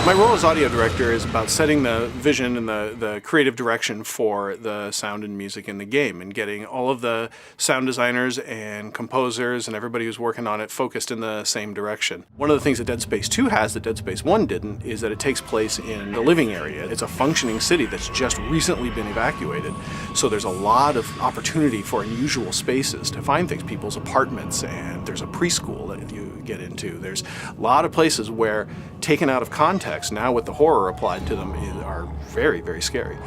My role as audio director is about setting the vision and the creative direction for the sound and music in the game, and getting all of the sound designers and composers and everybody who's working on it focused in the same direction. One of the things that Dead Space 2 has that Dead Space 1 didn't is that it takes place in the living area. It's a functioning city that's just recently been evacuated, so there's a lot of opportunity for unusual spaces to find things, people's apartments, and there's a preschool that you get into. There's a lot of places where, taken out of context, now with the horror applied to them, are very, very scary.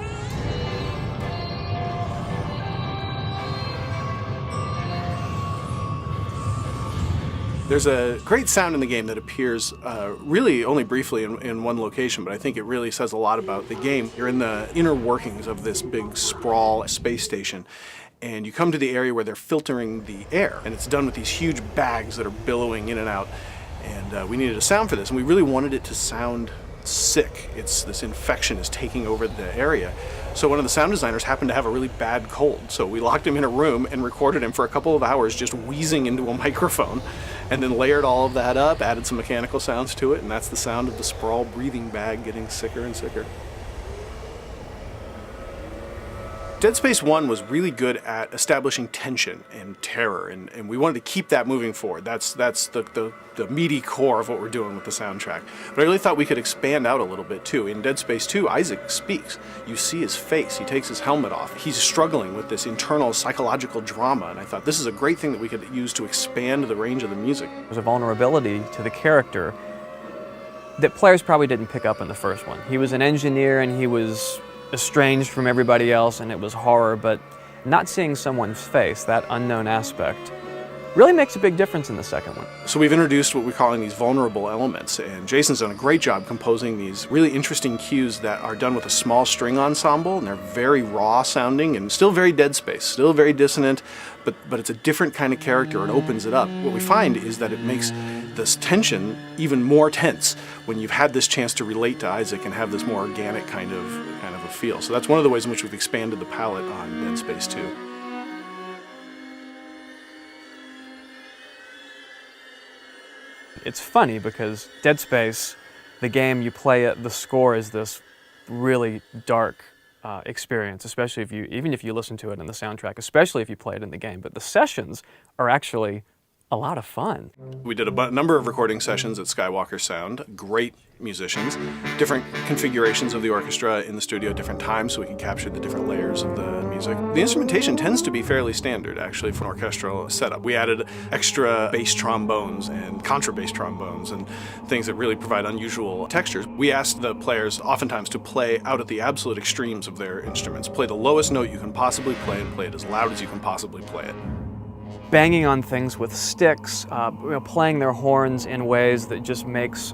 There's a great sound in the game that appears really only briefly in one location, but I think it really says a lot about the game. You're in the inner workings of this big sprawl space station, and you come to the area where they're filtering the air, and it's done with these huge bags that are billowing in and out. And we needed a sound for this, and we really wanted it to sound sick. This infection is taking over the area. So one of the sound designers happened to have a really bad cold, so we locked him in a room and recorded him for a couple of hours just wheezing into a microphone, and then layered all of that up, added some mechanical sounds to it, and that's the sound of the sprawl breathing bag getting sicker and sicker. Dead Space 1 was really good at establishing tension and terror, and we wanted to keep that moving forward. That's the meaty core of what we're doing with the soundtrack. But I really thought we could expand out a little bit too. In Dead Space 2, Isaac speaks. You see his face. He takes his helmet off. He's struggling with this internal psychological drama, and I thought this is a great thing that we could use to expand the range of the music. There's a vulnerability to the character that players probably didn't pick up in the first one. He was an engineer, and he was estranged from everybody else, and it was horror, but not seeing someone's face, that unknown aspect, really makes a big difference in the second one. So we've introduced what we're calling these vulnerable elements, and Jason's done a great job composing these really interesting cues that are done with a small string ensemble, and they're very raw sounding and still very Dead Space, still very dissonant, but it's a different kind of character and opens it up. What we find is that it makes this tension even more tense when you've had this chance to relate to Isaac and have this more organic kind of a feel. So that's one of the ways in which we've expanded the palette on Dead Space 2. It's funny because Dead Space, the game you play it, the score is this really dark experience, especially even if you listen to it in the soundtrack, especially if you play it in the game. But the sessions are actually a lot of fun. We did a number of recording sessions at Skywalker Sound. Great musicians, different configurations of the orchestra in the studio at different times so we could capture the different layers of the music. The instrumentation tends to be fairly standard, actually, for an orchestral setup. We added extra bass trombones and contrabass trombones and things that really provide unusual textures. We asked the players oftentimes to play out at the absolute extremes of their instruments. Play the lowest note you can possibly play and play it as loud as you can possibly play it. Banging on things with sticks, playing their horns in ways that just makes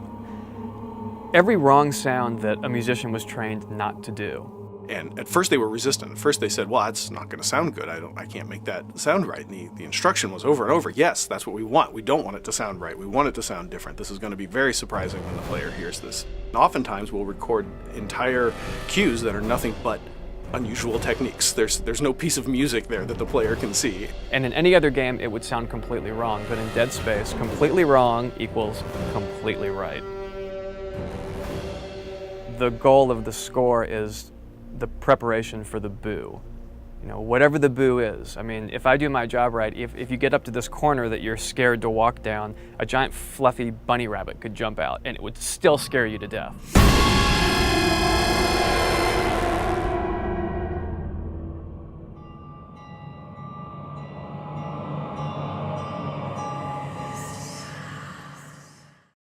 every wrong sound that a musician was trained not to do. And at first they were resistant. At first they said, well, that's not going to sound good. I can't make that sound right. And the instruction was over and over, yes, that's what we want. We don't want it to sound right. We want it to sound different. This is going to be very surprising when the player hears this. And oftentimes we'll record entire cues that are nothing but unusual techniques. There's no piece of music there that the player can see. And in any other game, it would sound completely wrong. But in Dead Space, completely wrong equals completely right. The goal of the score is the preparation for the boo. Whatever the boo is. I mean, if I do my job right, if you get up to this corner that you're scared to walk down, a giant fluffy bunny rabbit could jump out and it would still scare you to death.